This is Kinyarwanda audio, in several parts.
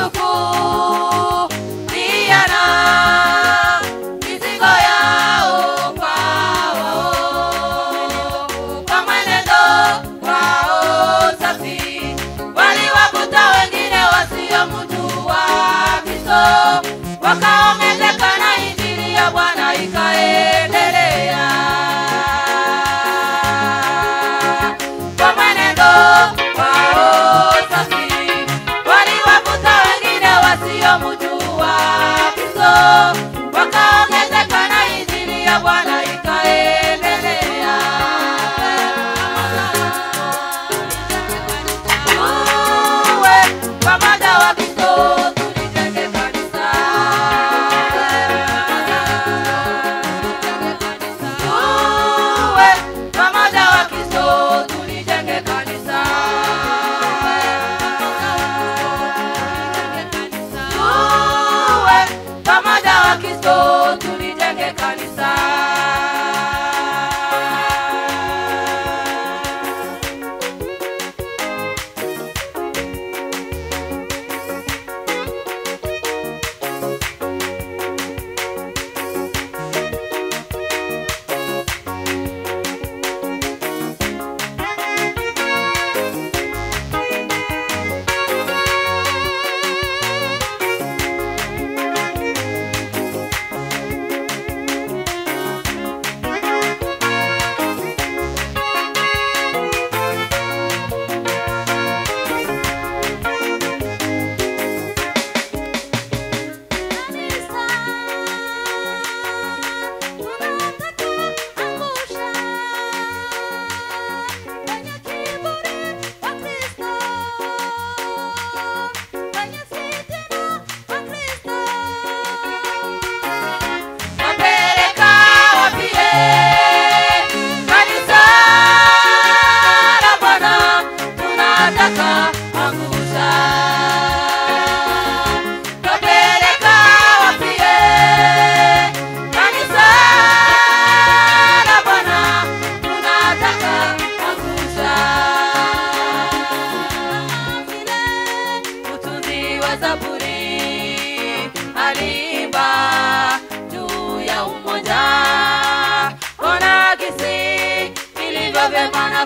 kuchukuliana mizigo yao kwao, kwa mwenendo wao safi waliwakuta wengine wasiomjua Kristo, wakaongezeka na injili ya Bwana ikaendelea. Kwa mwenendo wao safi waliwakuta wengine wasiomjua Kristo, wakaongezeka na injili ya Bwana ikaendelea. Uwe pamoja wa Kristo tulijenge kanisa. Uwe pamoja wa Kristo tulijenge kanisa. Uwe pamoja wa Kristo tulijenge kanisa.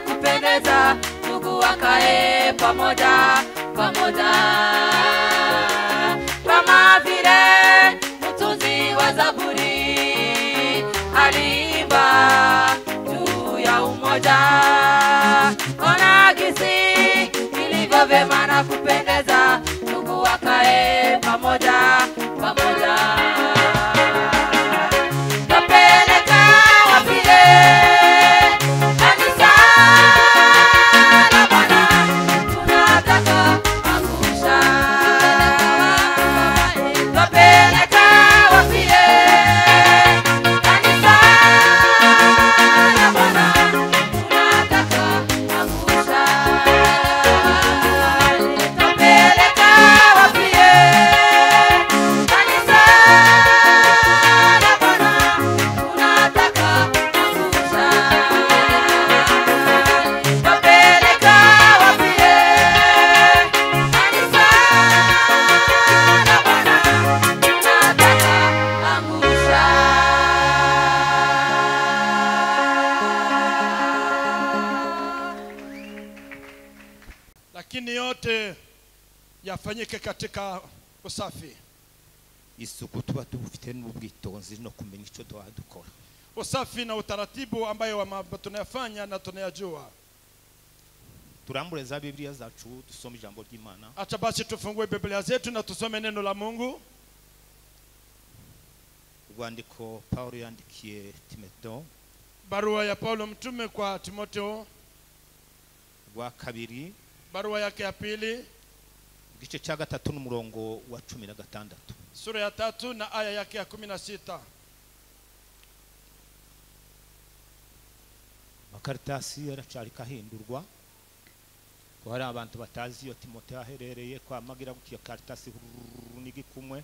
Kupendeza ndugu wakae pamoja pamoja, kama vile mtunzi wa Zaburi aliimba juu ya umoja. Ona gisi ilivyo vyema na kupendeza ndugu wakae pamoja pamoja. Kapeleka wapile yafanyike katika usafi. Isuku tuba tufite n'ubwitonzi no kumenya icyo dukora. Usafi na utaratibu ambayo tunayafanya na tunayajua. Turambure za Biblia zacu tusome ijambo ry'Imana. Acha basi tufungue Biblia zetu na tusome neno la Mungu. Rwandiko Paulo yandikiye Timotheo. Barua ya Paulo mtume kwa Timotheo. Rwa kabiri. Barua yake ya pili. Igice cya 3 n'umurongo wa 16. Sura ya 3 na aya yake ya 16. Makaritasi yaracari kahindurwa. Ko hari abantu batazi yo Timotheo aherereye kwa magira gukiya karitasi nigikumwe.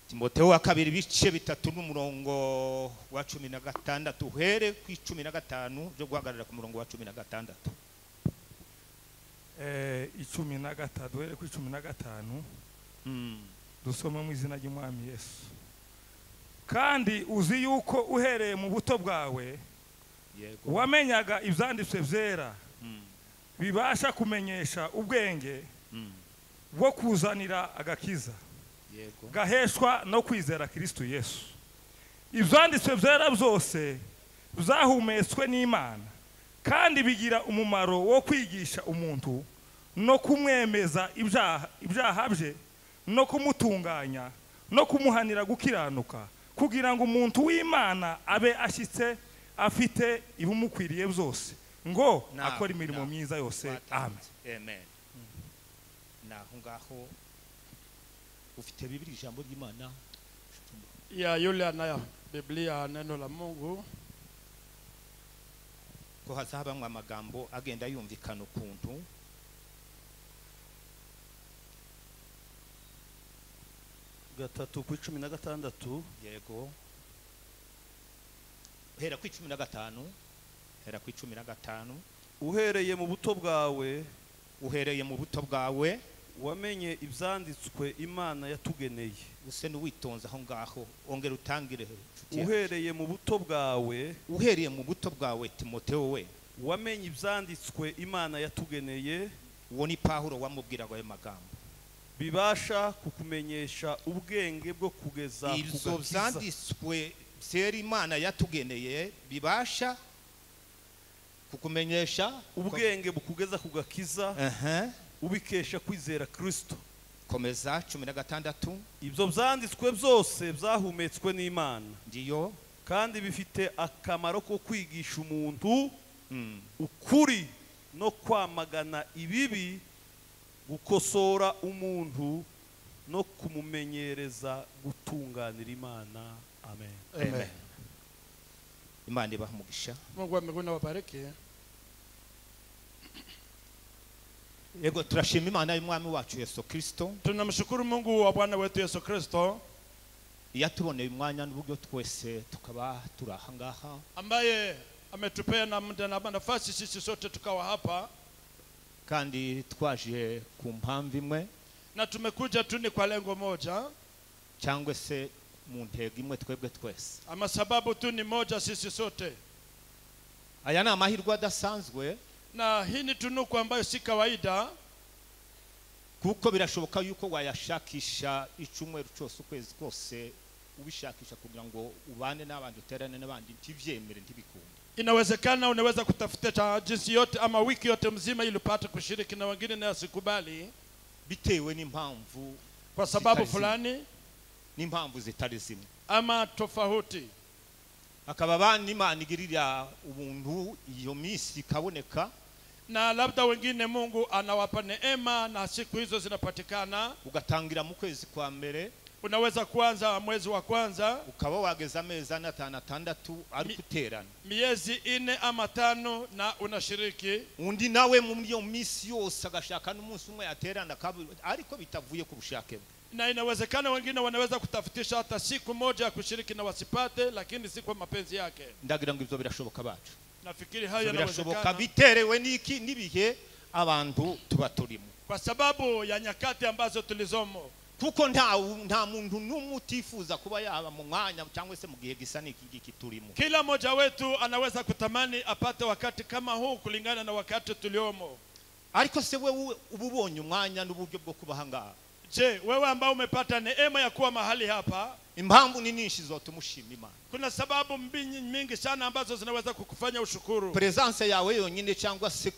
Timotheo wa kabiri bice 3 n'umurongo wa 16 uhere ku 15 byo guhagarara ku murongo wa 16. 13 duhere kuri 15 dusoma mu izina ry'Umwami Yesu. Kandi uzi yuko uhereye mu buto bwawe wamenyaga ibyanditswe byera bibasha kumenyesha ubwenge bwo kuzanira agakiza gaheshwa no kwizera Kristo Yesu. Ibyanditswe byera byose byahumetswe n'Imana kandi bigira umumaro wo kwigisha umuntu no kumwemeza ibyaha bye no kumutunganya no kumuhanira gukiranuka kugira ngo umuntu w'Imana abe ashyitse afite ibumukwiriye byose ngo akora imirimo myiza yose. Amen. Amen. Naho ngaho ufite Biblia ijambo ry'Imana ya yule anayo Biblia neno la Mungu ko hazabamwe amagambo agenda yumvikana ukuntu gatatu ku 16 yego hera ku 15 hera ku 15 uhereye mu buto bwawe wamenye ibyanditswe Imana yatugeneye. use n'uwitonza aho ngaho ongera utangire uhereye mu buto bwawe Timotheo we wamenye ibyanditswe Imana yatugeneye. uwo ni Pawulo wamubwiraga ayo magambo bibasha kukumenyesha ubwenge bwo kugeza ku gakiza. Ibyo byanditswe byera Imana yatugeneye bibasha kukumenyesha ubwenge bukugeza ku gakiza ubikesha kwizera Kristo. Komeza 16. Ibyo byanditswe byose byahumetswe n'Imana ndiyo kandi bifite akamaro ko kwigisha umuntu ukuri no kwamagana ibibi, gukosora umuntu no kumumenyereza gutunganira Imana. Amen. Amen. Imana ibaha umugisha. Mungu wa mbinguni awabariki. Yego turashima Imana y'Umwami wacu Yesu Kristo. Tunamshukuru Mungu wa Bwana wetu Yesu Kristo yatuboneye umwanya n'uburyo twese tukaba turaha ngaha, ambaye ametupea na muda na nafasi sisi sote tukawa hapa, kandi twaje ku mpamvu imwe na tumekuja tu ni kwa lengo moja cyangwa se mu ntego imwe twebwe twese, ama sababu tu ni moja sisi sote. Aya ni amahirwe adasanzwe na hii ni tunuku ambayo si kawaida, kuko birashoboka yuko wayashakisha icyumweru cyose ukwezi kose ubishakisha kugira ngo ubane n'abandi uterane n'abandi ntivyemere ntibikunde. Inawezekana unaweza kutafuta jinsi yote ama wiki yote mzima ili upate kushiriki na wengine na sikubali bitewe n'impamvu, kwa sababu fulani n'impamvu zitari zimwe ama tofauti. Akaba bani Imana igirira ubuntu iyo minsi kaboneka, na labda wengine Mungu anawapa neema na siku hizo zinapatikana. Ugatangira mu kwezi kwa mbere, unaweza kuanza mwezi wa kwanza ukaba wageza amezi 5 ari kuterana, miezi 4 ama 5 na unashiriki. Undi nawe mu iyo minsi yose agashaka n'umunsi umwe yaterana ariko bitavuye ku bushake. Na inawezekana wengine wanaweza kutafutisha hata siku moja kushiriki na wasipate, lakini si kwa mapenzi yake. Ndagira ngo ibyo birashoboka bacu. Nafikiri hayo yanawezekana biterewe n'iki nibihe abantu tuba turimo, kwa sababu ya nyakati ambazo tulizomo. Kuko nta muntu n'umwe utifuza kuba yaba mu mwanya cyangwa se mu gihe gisa n'iki giki turimo. Kila mmoja wetu anaweza kutamani apate wakati kama huu kulingana na wakati tuliomo. Ariko se wewe ububonye umwanya n'uburyo bwo kubahanga, je, wewe ambao umepata neema ya kuwa mahali hapa, impamvu ni nyinshi zotumushima Imana. Kuna sababu mingi sana ambazo zinaweza kukufanya ushukuru. Presence yawe yonyine cyangwa se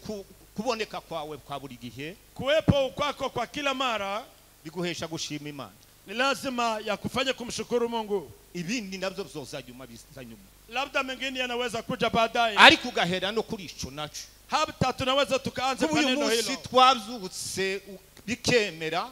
kuboneka kwawe kwa buri gihe, kuwepo kwako kwa kila mara biguhesha gushima Imana. Ni lazima ya kufanya kumshukuru Mungu. Ibindi nabyo bizozanyuma bizanyuma, labda mengine yanaweza kuja baadaye, ariko ugahera no kuri ico naco. Hata tunaweza tukaanza kwa neno hilo. Uyu twavyutse bikemera,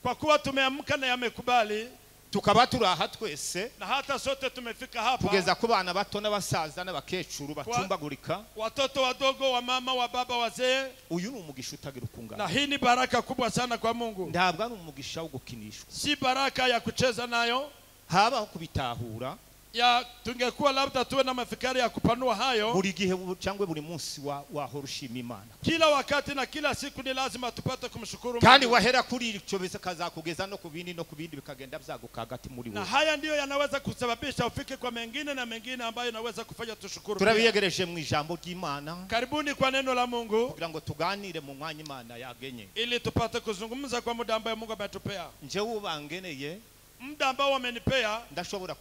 kwa kuwa tumeamka na yamekubali, tukaba turaha twese, na hata sote tumefika hapa, tugeza ku bana bato n'abasaza n'abakecuru bacumbagurika, watoto wadogo, wa mama, wa baba, wazee. Uyu ni umugisha utagira ukungana, na hii ni baraka kubwa sana kwa Mungu. Ndabwa ari umugisha wo gukinishwa, si baraka ya kucheza nayo. Haba kubitahura, ya tungekuwa labda tuwe na mafikari ya kupanua hayo. buri gihe cyangwa buri munsi wahora ushima Imana, Kila wakati na kila siku ni lazima tupate kumshukuru kandi Mungu. wahera kuri icyo kazakugeza no kubindi bikagenda byaguka hagati muri Na wowe. haya ndiyo yanaweza kusababisha ufike kwa mengine na mengine ambayo inaweza kufanya tushukuru. Turabiyegereje mu ijambo ry'Imana Karibuni kwa neno la Mungu kugira ngo tuganire mu mwanya Imana yagenye. ili tupate kuzungumza kwa muda ambao Mungu ametupea. Njewe ubangeneye Muda ambao wamenipea ndashobora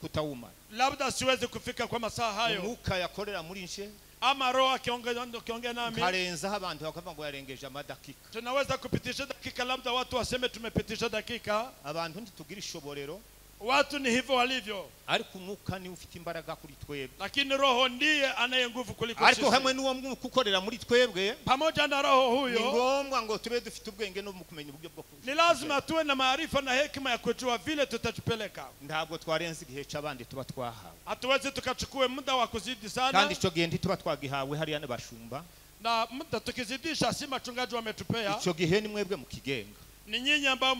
kutawumara. labda siwezi kufika kwa masaa hayo, Umwuka yakorera muri nje ama roho akiongea nami karenzaho abantu bakavuga ngo yarengeje amadakika. tunaweza kupitisha dakika, labda watu waseme tumepitisha dakika. Abantu ntitugira ishoborero, Watu ni hivyo walivyo, ariko umwuka ni ufite imbaraga kuri twebwe. lakini roho ndiye anaye nguvu kuliko Ariko sisi. hamwe n'uwo mwuka ukorera muri twebwe, Pamoja na roho ni huyo ngombwa ngo tube dufite ubwenge no mu kumenya uburyo bwo ni lazima tuwe na maarifa na hekima ya kujua vile tutatupeleka. ntabwo twarenze igihe cy'abandi tuba twahawe, Hatuwezi tukachukue muda wa kuzidi sana, kandi icyo gihe ntituba twagihawe hariya n'abashumba. na muda tukizidisha si machungaji wametupea, Icyo gihe ni mwebwe mukigenga. ni nyinyi ambao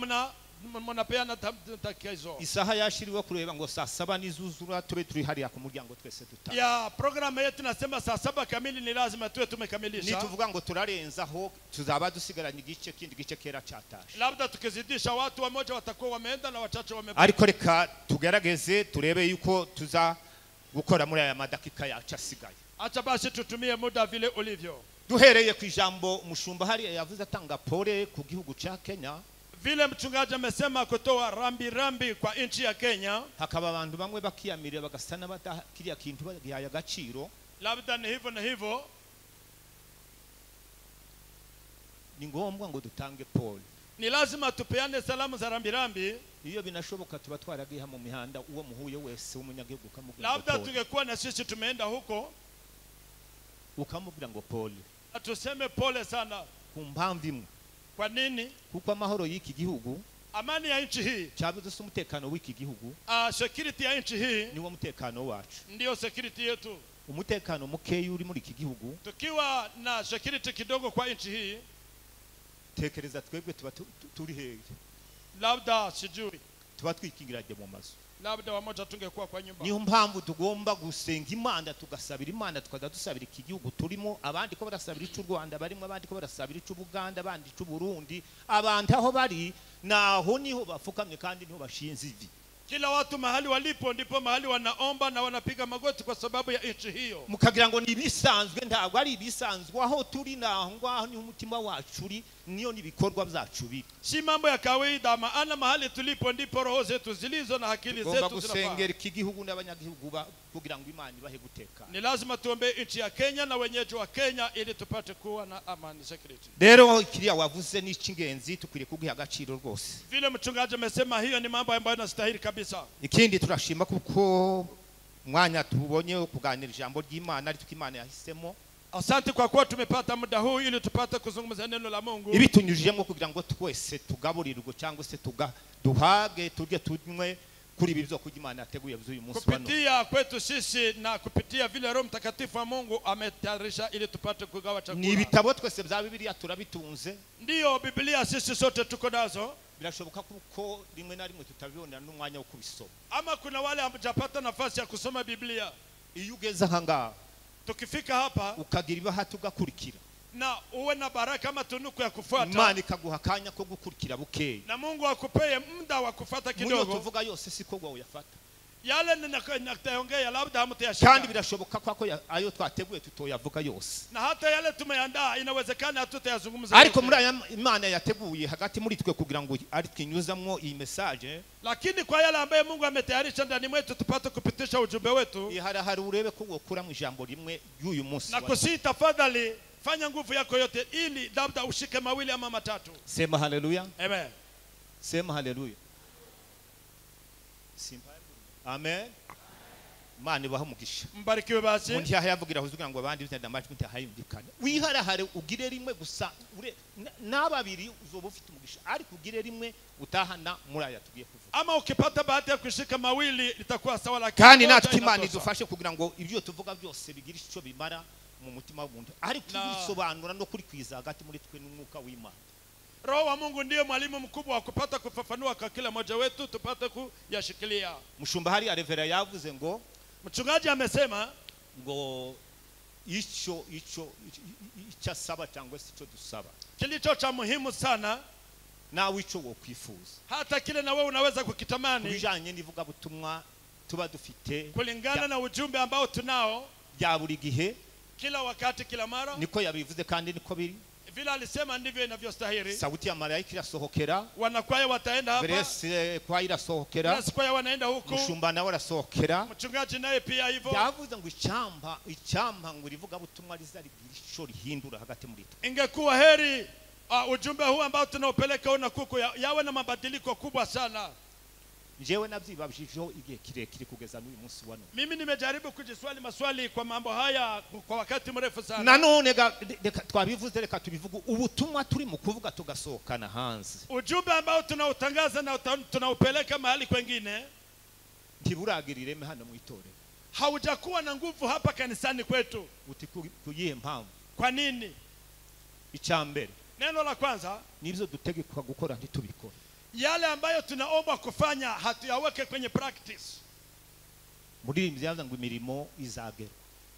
mnapeana dakika hizo. Isaha yashiriwe kureba ngo saa 7 nizuzura tube turi hariya ku muryango twese dutaha. Ya programu yetu nasema saa 7 kamili ni lazima tuwe tumekamilisha. Nituvuga ngo turarenzaho tuzaba dusigaranye igice kindi gice kera cyatashe. Labda tukizidisha watu wamoja watakuwa wameenda na wachache wamebaki. Ariko reka tugerageze turebe yuko tuza gukora muri aya madakika yacu asigaye. Acha basi tutumie muda vile ulivyo. Duhereye ku ijambo umushumba hariya yavuze atanga pole ku gihugu cya Kenya. Vile mchungaji amesema kutoa rambi kwa nchi ya Kenya, Hakaba abantu bamwe bakiyamirira bagasana batakiriya kintu bagihaye agaciro. labda ni hivyo na hivyo, Ni ngombwa ngo dutange pole. ni lazima tupeane salamu za rambi. Iyo binashoboka tuba twaragiha mu mihanda uwo muhuye wese umunyagihugu ukamubwira Labda ngo pole. tungekuwa na sisi tumeenda huko, Ukamubwira ngo pole. tuseme pole sana. Ku mpamvu imwe, Kwa nini? kuko amahoro y'iki gihugu Amani ya nchi hii, cyabuze umutekano w'iki gihugu security ya nchi hii niwo mutekano wacu. ndio security yetu. Umutekano mukeya uri muri iki gihugu, Tukiwa na security kidogo kwa nchi hii, tekereza twebwe tuba turi hehe, labda sijui, tuba twikingiranye mu mazu. labda wamoja tungekuwa kwa nyumba. Niyo mpamvu tugomba gusenga Imana, tugasabira Imana, tukaza dusabira iki gihugu turimo. Abandi ko barasabira ic'u Rwanda barimo, abandi ko barasabira ic'u Buganda, abandi ic'u Burundi. Abantu aho bari naho niho bafukamye kandi niho bashinze ivi. Kila watu mahali walipo ndipo mahali wanaomba na wanapiga magoti kwa sababu ya nchi hiyo. Mukagira ngo ni bisanzwe, ntabwo ari bisanzwe. Aho turi naho ngaho ni umutima wacu uri, niyo nibikorwa byacu biri. Si mambo ya kawaida, maana mahali tulipo ndipo roho zetu zilizo na akili Tugomba zetu zinafaa. gusengera iki gihugu n'abanyagihugu kugira ngo Imana ibahe gutekana. Ni lazima tuombe nchi ya Kenya na wenyeji wa Kenya ili tupate kuwa na amani, security. Rero kiriya wavuze ni icy'ingenzi, tukwiriye kugiha agaciro rwose. Vile mchungaji amesema, hiyo ni mambo ambayo yanastahili kabisa. Ikindi turashima kuko mwanya tubonye kuganira ijambo ry'Imana, ariko Imana yahisemo Asante kwa kuwa tumepata muda huu ili tupate kuzungumza neno la Mungu. ibitunyujijemo kugira ngo twese tugaburirwe cyangwa se duhage turye tunywe kuri ibi byo kurya Imana yateguye by'uyu munsi wa none. Kupitia kwetu sisi na kupitia vile Roho Mtakatifu wa Mungu ametayarisha ili tupate kugawa Ni chakula. ibitabo twese bya Bibiliya turabitunze. Ndiyo Biblia sisi sote tuko nazo, Birashoboka kuko rimwe na rimwe tutabibonera n'umwanya wo kubisoma. ama kuna wale hawajapata nafasi ya kusoma Biblia. Iyo ugeze aha ngaha Tukifika hapa ukagira ibahati ugakurikira, na uwe na baraka ama tunuku ya kufuata, Imana ikaguha akanya ko gukurikira bukeya. na Mungu akupee muda wa kufuata Muyo kidogo. tuvuga yose siko gwa uyafata. Yale nitaongea labda Kandi hamtayashika, birashoboka ko ayo twateguye tutoyavuga yose. na hata yale tumeandaa inawezekana hatutayazungumza Ariko yote. muri aya Imana yateguye hagati muri twe kugira ngo ari twinyuzamwo iyi message, Lakini kwa yale ambaye Mungu ametayarisha ndani mwetu tupate kupitisha ujumbe wetu, hari urebe ko wokura mu ijambo rimwe y'uyu munsi. na kusi tafadhali fanya nguvu yako yote ili labda ushike mawili ama matatu. Sema haleluya. Amen. Sema haleluya. Amen. Imana ibaha umugisha. Mbarikiwe basi. Umuntu yahayavugira kugira ngo abandi bizenda amajwi ntahayumvikana. Wiharahare ugire rimwe gusa, n'ababiri uzoba ufite umugisha, ariko ugire rimwe utahana muri aya tugiye kuvuga. Ama ukipata bahati ya kushika mawili itakuwa sawa, lakini Kandi moja natwe Imana inatosha. idufashe kugira ngo ibyo tuvuga byose bigira icyo bimara mu mutima w'umuntu, ariko Na- bisobanura no kuri kwiza hagati muri twe n'umwuka w'Imana. Roho wa Mungu ndiye mwalimu mkubwa wa kupata kufafanua kwa kila mmoja wetu tupate kuyashikilia. Mushumba hari arevera yavuze ngo, mchungaji amesema ngo icho icyasaba cyangwa se icyo dusaba kilicho cha muhimu sana nawe ico wo kwifuza, hata kile na wewe unaweza kukitamani, kubijanye n'ivuga butumwa tuba dufite kulingana na ujumbe ambao tunao bya buri gihe, kila wakati kila mara. niko yabivuze kandi niko biri. Vile alisema ndivyo inavyostahili. Sauti ya malaika irasohokera, wanakwaya wataenda hapa, Grace kwaya irasohokera, Grace kwaya wanaenda huku, mushumba nawe arasohokera, mchungaji naye pia hivyo. yavuze ngo icyampa ngo rivuga butumwa rizarigira ico rihindura hagati muri twe. Ingekuwa heri ujumbe huu ambao tunaopeleka una kuku yawe na mabadiliko kubwa sana. Njewe nabyibabishijeho igihe kirekire kugeza n'uyu munsi wa none. Mimi nimejaribu kujiswali maswali kwa mambo haya kwa wakati mrefu sana. Nanone twabivuze, reka tubivuge, ubutumwa turi mu kuvuga tugasohokana hanze, ujumbe ambao tunautangaza na tunaupeleka mahali kwengine, ntiburagirire me hano mu itorero, haujakuwa na nguvu hapa kanisani kwetu. uti kuyihe mpamvu? Kwa nini? Icyambere, neno la kwanza, nibyo dutegekwa gukora ntitubikora. Yale ambayo tunaomba kufanya hatuyaweke kwenye practice. Muririmbyi yavuze ngo imirimo izagera.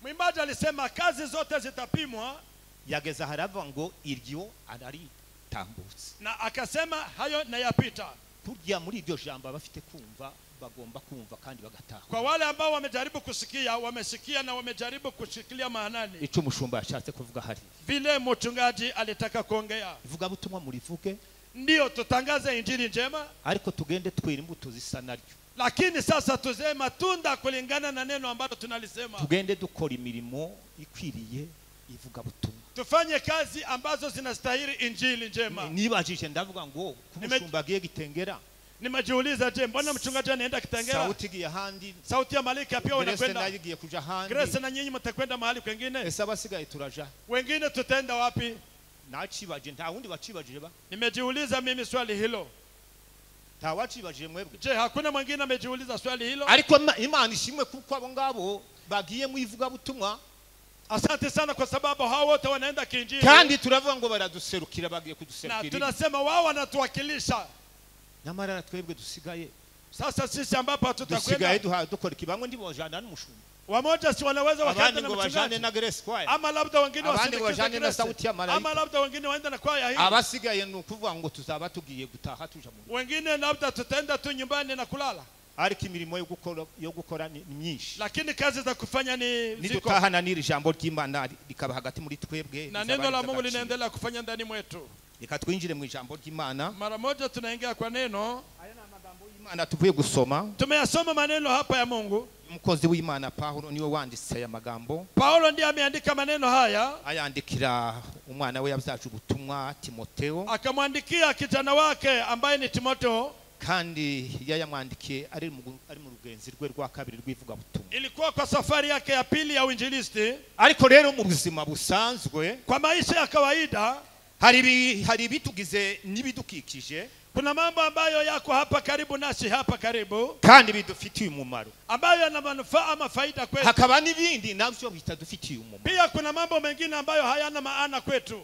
Mwimbaji alisema kazi zote zitapimwa, yageza harava ngo iryo araritambutse, na akasema hayo na yapita. Kurya muri iryo jambo abafite kumva bagomba kumva kandi bagataha. Kwa wale ambao wamejaribu kusikia, wamesikia na wamejaribu kushikilia maanani ico mushumba yashatse kuvuga hari, vile mchungaji alitaka kuongea. Ivuga butumwa murivuge, ndio tutangaze injili njema, ariko tugende twira imbuto zisa naryo. Lakini sasa tuze matunda kulingana na neno ambalo tunalisema. Tugende dukora imirimo ikwiriye ivuga butumwa, tufanye kazi ambazo zinastahili injili njema. Nibajije ndavuga ngo kumushumba agiye Gitengera, nimejiuliza, je, mbona mchungaji anaenda Kitengera? Sauti giye handi, sauti ya malaika pia wanakwenda. Grace nagiye kuja handi, Grace na nyinyi mtakwenda mahali kwingine. Ese abasigaye turaja, wengine tutaenda wapi? Nacibaje nta wundi wacibajije ba? Nimejiuliza mimi swali hilo. Ta wacibajije mwebwe? Je, hakuna mwingine amejiuliza swali hilo? Ariko Imana ishimwe kuko abo ngabo bagiye mu ivuga butumwa. Asante sana kwa sababu hao wote wanaenda kinjili. Kandi turavuga ngo baraduserukira, bagiye kuduserukira. Na tunasema wao wanatuwakilisha. Nyamara twebwe dusigaye. Sasa sisi ambapo hatutakwenda dusigaye dukora kibamwe ndi bojana n'umushumba. Wamoja si wanaweza wakaenda na mchungaji, na Grace kwaya, ama labda wengine wasindikize na sauti ya malaika, ama labda wengine waenda na kwaya hii. Abasigaye nukuvuga ngo tuzaba tugiye gutaha tuja mu, wengine labda tutaenda tu nyumbani na kulala. Ariko imirimo yo gukora ni myinshi, lakini kazi za kufanya ni ziko. Nidutahana n'iri jambo ry'Imana likaba hagati muri twebwe, na neno la Mungu linaendelea kufanya ndani mwetu. Reka twinjire mu ijambo ry'Imana. Mara moja tunaingia kwa neno. Aya na magambo y'Imana tuvuye gusoma. Tumeyasoma maneno hapa ya Mungu. Umukozi w'Imana Paulo niwe wanditse aya magambo. Paulo ndiye ameandika maneno haya. Ayandikira umwana we yabyaje ubutumwa Timotheo. Akamwandikia kijana wake ambaye ni Timotheo. Kandi yayamwandikiye ari mu rugenzi rwe rwa kabiri rwivuga butumwa. Ilikuwa kwa safari yake ya pili ya uinjilisti. Ariko rero mu buzima busanzwe, kwa maisha ya kawaida, hari bitugize nibidukikije. Kuna mambo ambayo yako hapa karibu nasi hapa karibu, kandi bidufitiye umumaro, ambayo yana manufaa ama faida kwetu. Hakaba n'ibindi navyo bitadufitiye umumaro. Pia kuna mambo mengine ambayo hayana maana kwetu.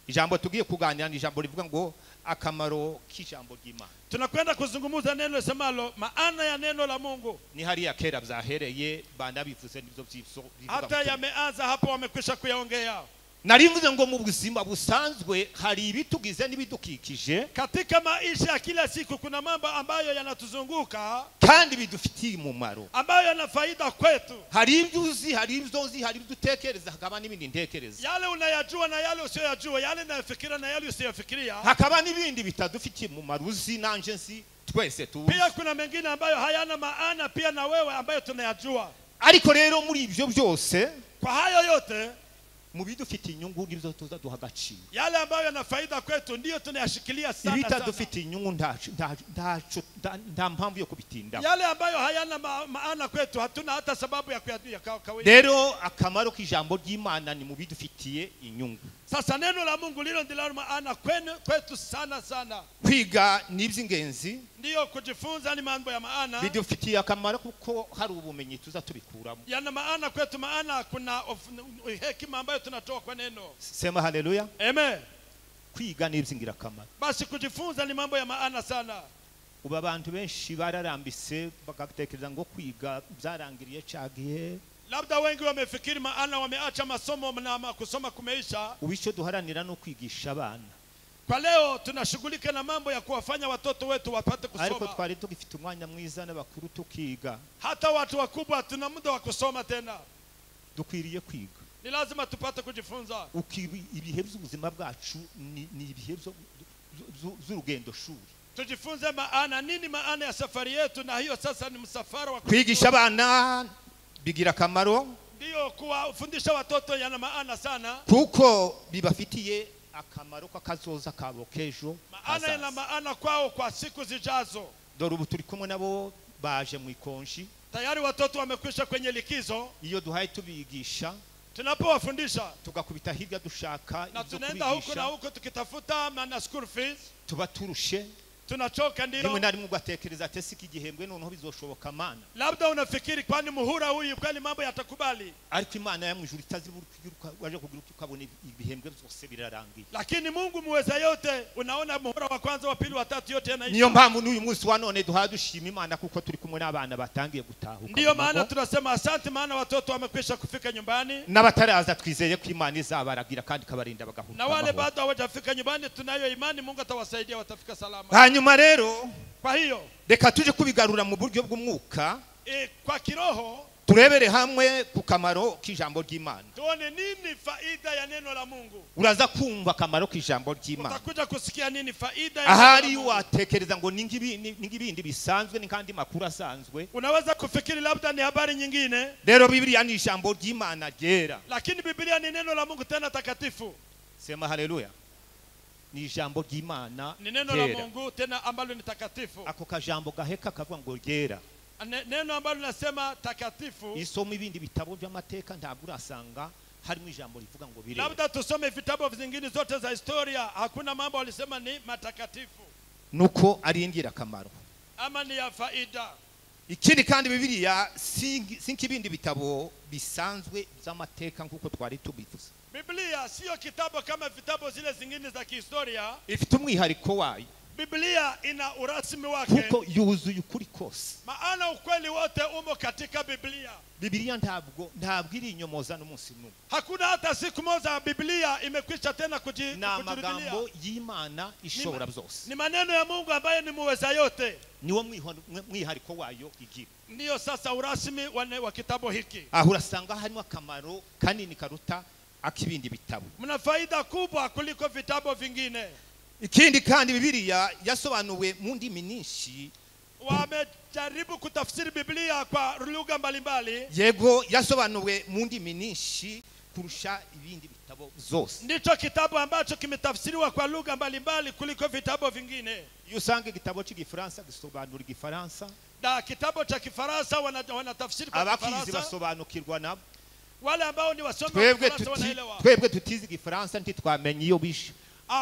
Ijambo tugiye kuganira ni ijambo rivuga ngo akamaro k'ijambo ry'Imana. Tunakwenda kuzungumza neno semalo maana ya neno la Mungu. Ni hariya kera byahereye banabivuze nibyo byivyo. Hata yameanza hapo wamekwisha kuyaongea. Narimvuze ngo mu buzima busanzwe hari ibitugize n'ibidukikije. Katika maisha ya kila siku kuna mambo ambayo yanatuzunguka kandi bidufitiye umumaro, ambayo yana faida kwetu. Hari ibyuzi, hari ibyozi, hari ibdutekereza, hakaba n'ibindi ntekereza. Yale unayajua na yale usiyojua, yale unayofikiria na yale usiyofikiria. Hakaba n'ibindi bitadufitiye umumaro, uzi nanje nsi twese tu. Pia kuna mengine ambayo hayana maana pia na wewe ambayo tunayajua. Ariko rero muri ibyo byose, kwa hayo yote, mubidufitiye inyungu nibyo tuza duha agaciro. Yale ambayo yana faida kwetu ndio tunayashikilia sana. Ibitadufitiye inyungu nta mpamvu yo kubitinda. Yale ambayo hayana maana kwetu hatuna hata sababu ya kawaida. Rero akamaro k'ijambo ry'Imana ni mubidufitiye inyungu. Sasa neno la Mungu lilo ndilo maana kwetu sana sana. Kwiga niby'ingenzi, ndio kujifunza ni mambo ya maana. Bidufitiye akamaro kuko hari ubumenyi tuza tubikuramo. Yana maana kwetu, maana kuna hekima ambayo tunatoa kwa neno. Sema haleluya. Amen. kwiga n'iby'ingirakamaro. Basi kujifunza ni mambo ya maana sana. Ubu abantu benshi bararambise bagatekereza ngo kwiga byarangiriye cagiye. Labda wengi wamefikiri maana wameacha masomo na kusoma kumeisha. Ubisho duharanira no kwigisha abana. Kwa leo tunashughulika na mambo ya kuwafanya watoto wetu wapate kusoma. Ariko twari tugifite umwanya mwiza n'abakuru tukiga. Hata watu wakubwa tuna muda wa kusoma tena. Dukwiriye kwiga. Ni lazima tupate kujifunza. Ibihe by'ubuzima bwacu ni ibihe z'urugendo shuri. Tujifunze maana nini maana ya safari yetu, na hiyo sasa ni msafara wa kwigisha abana bigira kamaro. Ndio kuwafundisha watoto yana maana sana. Kuko bibafitiye akamaro k'akazoza kabo kejo. Maana yana maana kwao kwa siku zijazo. Dore ubu turi kumwe nabo baje mu ikonji. Tayari watoto wamekwisha kwenye likizo. Iyo duhaye tubigisha, tunapowafundisha tugakubita hirya dushaka na tunaenda huko na huko tukitafuta mana school fees, tuba turushe, tunachoka. Ndio rimwe na rimwe ugatekereza ati ese iki gihembwe noneho bizoshoboka mana. Labda unafikiri kwani muhura huyu kwani mambo yatakubali, ariko Imana ya mwijuru itaziburuka waje kugira ukabona ibihembwe byose birarangiye. Lakini Mungu muweza yote, unaona muhura wa kwanza wa pili wa tatu yote yanaisha. Niyo mpamvu n'uyu munsi wa none duhadushima Imana kuko turi kumwe n'abana batangiye gutahuka. Ndio maana tunasema asante, maana watoto wamekwisha kufika nyumbani. N'abataraza twizeye ko Imana izabaragira kandi kabarinda bagahuka. Na wale bado hawajafika nyumbani tunayo imani Mungu atawasaidia watafika salama. Hanyuma rero kwa hiyo reka tuje kubigarura mu buryo bw'umwuka. Kwa kiroho turebere hamwe ku kamaro k'ijambo ry'Imana. Tuone nini faida ya neno la Mungu. Uraza kumva kamaro k'ijambo ry'Imana. Utakuja kusikia nini faida ya ahari watekereza ngo ningibindi bisanzwe ni kandi makuru asanzwe. Unaweza kufikiri labda ni habari nyingine. Rero Biblia ni ijambo ry'Imana ryera. Lakini Biblia ni neno la Mungu tena takatifu. Sema haleluya. Ni ijambo ry'Imana. Ni neno la Mungu tena ambalo ni takatifu. Ako kajambo gaheka kavuga ngo ryera. Neno ambalo nasema takatifu. Isoma ibindi bitabo by'amateka ntabwo urasanga harimo ijambo rivuga ngo birera. Labda tusome vitabu vingine zote za historia, hakuna mambo walisema ni matakatifu. Nuko ari ingirakamaro. Ama ni ya faida. Ikindi kandi Biblia sinkibindi bitabo bisanzwe by'amateka nkuko twari tubivuze. Biblia sio kitabu kama vitabu zile zingine za kihistoria. Ifite umwihariko wayo. Biblia ina urasmi wake. Kuko yuzuye ukuri kose. Maana ukweli wote umo katika Biblia. Biblia ntabwo iri inyomoza n'umunsi n'umwe. Hakuna hata siku moja Biblia imekwisha tena kujirudia. Na magambo y'Imana ishobora byose. Ni maneno ya Mungu ambaye ni muweza yote. Niwo mwihariko wayo igira. Ndio sasa urasmi wa kitabu hiki. Urasanga harimo akamaro kanini karuta akibindi bitabo. Mna faida kubwa kuliko vitabu vingine. Ikindi kandi Biblia yasobanuwe mu ndimi nyinshi. Wamejaribu kutafsiri Biblia kwa lugha mbalimbali. Yego yasobanuwe mu ndimi nyinshi kurusha ibindi bitabo zose. Ndicho kitabu ambacho kimetafsiriwa kwa lugha mbalimbali kuliko vitabu vingine. Yusange igitabo cy'Igifaransa gisobanura Igifaransa. Da kitabu cha Kifaransa wanatafsiri kwa Kifaransa. Abakizi basobanukirwa nabo. Wale ambao ni wasomi wa Kifaransa wanaelewa. Twebwe tutizi Igifaransa ntitwamenye iyo bishe.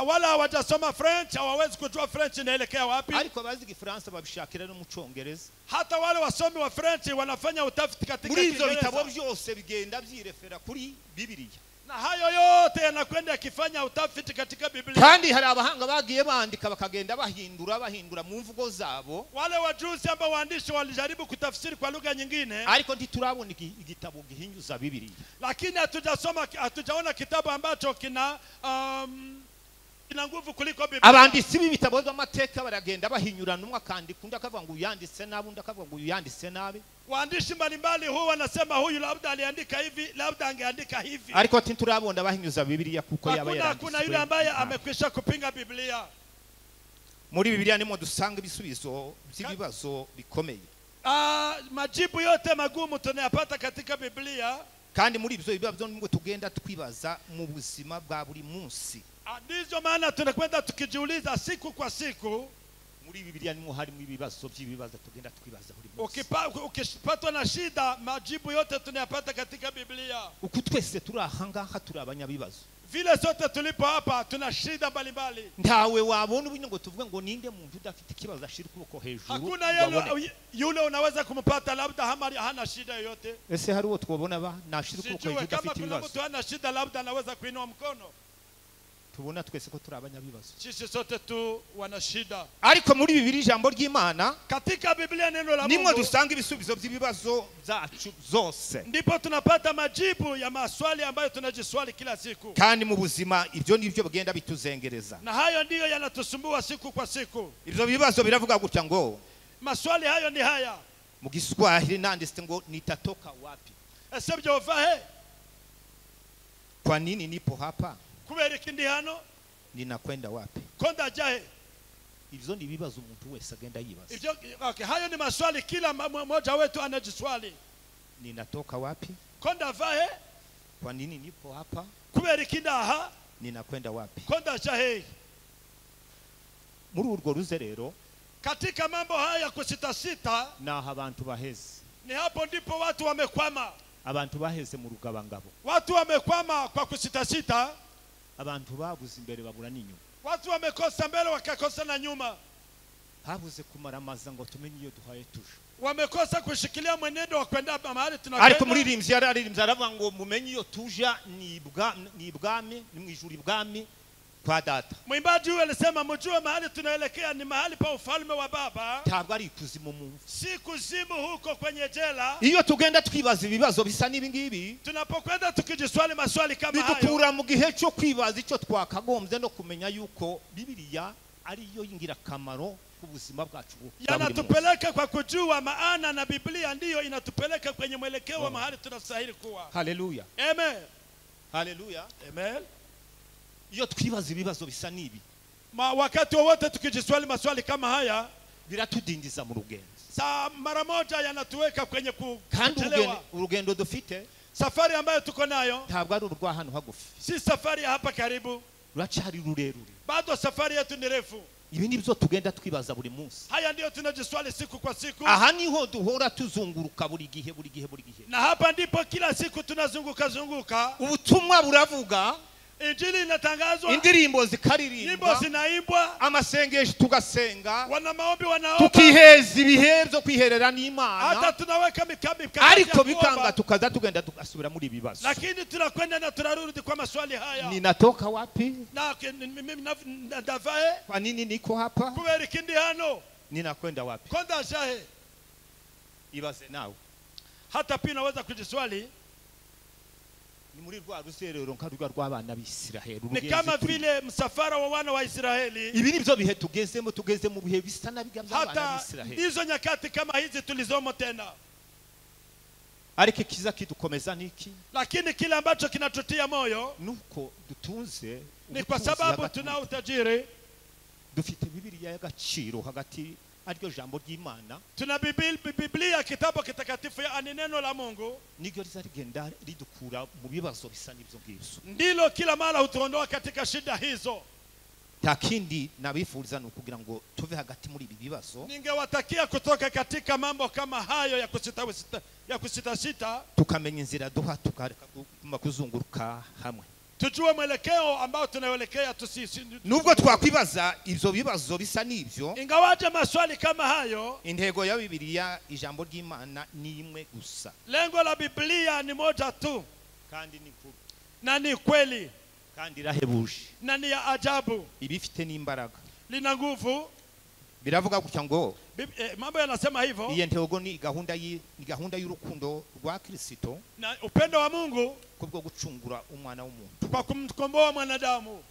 Wala hawajasoma French hawawezi kujua French inaelekea wapi. Ariko abazi Igifaransa babishakira no mu Cyongereza. Hata wale wasomi wa French wanafanya utafiti katika Kiingereza. Muri izo bitabo byose bigenda byirefera kuri Biblia. Na hayo yote yanakwenda yakifanya utafiti katika Biblia. Kandi hari abahanga bagiye bandika bakagenda bahindura mu mvugo zabo. Wale wajuzi ambao waandishi walijaribu kutafsiri kwa lugha nyingine. Ariko ntiturabona igitabo gihinyuza Biblia. Lakini hatujaona kitabu ambacho kina nguvu kuliko Biblia. Abanditsi b'ibitabo by'amateka baragenda bahinyurana umwe akandika undi akavuga ngo uyanditse nabi undi akavuga ngo uyanditse nabi. Waandishi mbalimbali huwa wanasema huyu labda aliandika hivi labda angeandika hivi. Ariko turabona bahinyuza Biblia kuko yaba yaranditse. Hakuna yule ambaye amekwisha kupinga Biblia. Muri Biblia nimo dusanga ibisubizo by'ibibazo bikomeye. Majibu yote magumu tunayapata katika Biblia. Kandi muri ibyo bibazo nibwo tugenda twibaza mu buzima bwa buri munsi. Ndizo maana tunakwenda tukijiuliza siku kwa siku. Muri Biblia nimo harimo ibibazo by'ibibazo tugenda twibaza buri munsi. Ukipatwa na shida majibu yote tunayapata katika Biblia. Uku twese turi ahangaha turi abanyabibazo. Vile sote tulipo hapa tuna shida mbalimbali. Ntawe wabona ubinyo ngo tuvuge ngo ninde muntu udafite kibazo ashira kuboko hejuru. Hakuna yule unaweza kumpata labda hana shida yoyote. Ese hari uwo twobona ba nashira kuboko hejuru afite ibibazo. Kama kuna mtu hana shida labda anaweza kuinua mkono. tubona twese ko turi abanyabibazo. sisi sote tu wana shida. Ariko muri Bibiliya ijambo ry'Imana Katika Biblia neno la nimwe Mungu dusanga ibisubizo by'ibibazo byacu zose. ndipo tunapata majibu ya maswali ambayo tunajiswali kila siku. Kandi mu buzima ibyo nibyo bigenda bituzengereza. Na hayo ndiyo yanatusumbua siku kwa siku. Ibyo bibazo biravuga gutya ngo Maswali hayo ni haya. mu Kiswahili nanditse ngo nitatoka wapi? Esebyo vahe Kwa nini nipo hapa? kubera ikindi hano Ninakwenda wapi? konda jahe. Ibyo ni bibazo umuntu wese agenda yibaza. Ibyo okay, hayo ni maswali kila mmoja wetu anajiswali. Ninatoka wapi? Konda vahe Kwa nini nipo hapa? kubera ikindi aha Ninakwenda wapi? konda jahe. Muri urwo ruzerero Katika mambo haya kusitasita naho abantu baheze. ni hapo ndipo watu wamekwama. Abantu baheze mu rugabangabo. Watu wamekwama kwa kusitasita. Abantu babuze imbere babura n'inyuma. Watu wamekosa mbele wakakosa na nyuma. Habuze kumaramaza ngo tumenye iyo duhaye tuje. Wamekosa kushikilia mwenendo wa kwenda mahali Ariko tunakwenda. muririmbyi yararimbye aravuga ngo mumenye iyo tuja ni ibwami ni mu ijuru ibwami kwa data. Mwimbaji huyu alisema mjue mahali tunaelekea ni mahali pa ufalme wa Baba. Ntabwo ari ikuzimu mu. Si kuzimu huko kwenye jela. Iyo tugenda twibaza ibibazo bisa n'ibi ngibi Tunapokwenda tukijiswali maswali kama hayo, bidukura mu gihe cyo kwibaza icyo twakagombye no kumenya yuko Bibiliya ari yo ingirakamaro ku buzima bwacu. yanatupeleka kwa kujua maana, na Biblia ndiyo inatupeleka kwenye mwelekeo wa mahali tunastahili kuwa. Haleluya. Amen. Haleluya. Amen. Iyo twibaza ibibazo bisa n'ibi Wakati wowote tukijiswali maswali kama haya, biratudindiza mu rugendo. saa mara moja yanatuweka kwenye Kandi kuchelewa. urugendo dufite Safari ambayo tuko nayo ntabwo ari urwa hano hagufi, si safari ya hapa karibu, ruracari rurerure. bado safari yetu ni refu. Ibi nibyo tugenda twibaza buri munsi. Haya ndiyo tunajiswali siku kwa siku. Aha niho duhora tuzunguruka buri gihe. Na hapa ndipo kila siku tunazunguka. Ubutumwa buravuga, Injili inatangazwa, indirimbo nyimbo zikaririmbwa, zinaimbwa, amasengesho tugasenga, wana maombi wanaomba, tukiheza ibihe byo kwiherera hata n'Imana. tunaweka mikakati Ariko ya bikanga kuomba. tukaza tugenda tugasubira muri bibazo. Lakini tunakwenda na tunarudi kwa maswali haya. Ninatoka wapi? Na mimi ndavae Kwa nini niko hapa? kubera ikindi hano Ninakwenda wapi? konda jahe. Ibaze nawe. Hata pia naweza kujiswali, Ni muri rwa ruzerero nkarwa rw'abana b'Isiraheli. ni kama vile msafara wa wana wa Israeli. Ibi nibyo bihe tugeze mu bihe bisa na bigamza abana Hata b'Isiraheli. hizo nyakati kama hizi tulizomo tena. Ariko kiza kidukomeza niki? Lakini kile ambacho kinatutia moyo Nuko dutunze ni kwa sababu tuna utajiri, dufite Bibiliya y'agaciro hagati aryo jambo ry'Imana. tuna Biblia, kitabu kitakatifu, yaani neno la Mungu, Niryo rizagenda ridukura mu bibazo bisa n'ibyo ngibyo. ndilo kila mara hutuondoa katika shida hizo. Takindi nabifuriza no kugira ngo tuve hagati muri ibi bibazo, Ningewatakia kutoka katika mambo kama hayo ya kusitasita, tukamenya inzira duha tukareka kuzunguruka hamwe. tujue mwelekeo ambao tunaelekea, Nubwo twakwibaza ivyo bibazo bisa n'ibyo, ingawaje maswali kama hayo, intego ya Bibiliya ijambo ry'Imana ni imwe gusa, lengo la Biblia ni moja tu, kandi ni kuri, na ni kweli, kandi irahebuje, na ni ya ajabu, ibifite n'imbaraga. lina nguvu. Biravuga gutya ngo Mambo yanasema hivyo, iyi ntego ni gahunda y'urukundo rwa Kristo na upendo wa Mungu kubwo gucungura umwana w'umuntu. kwa kumkomboa mwanadamu.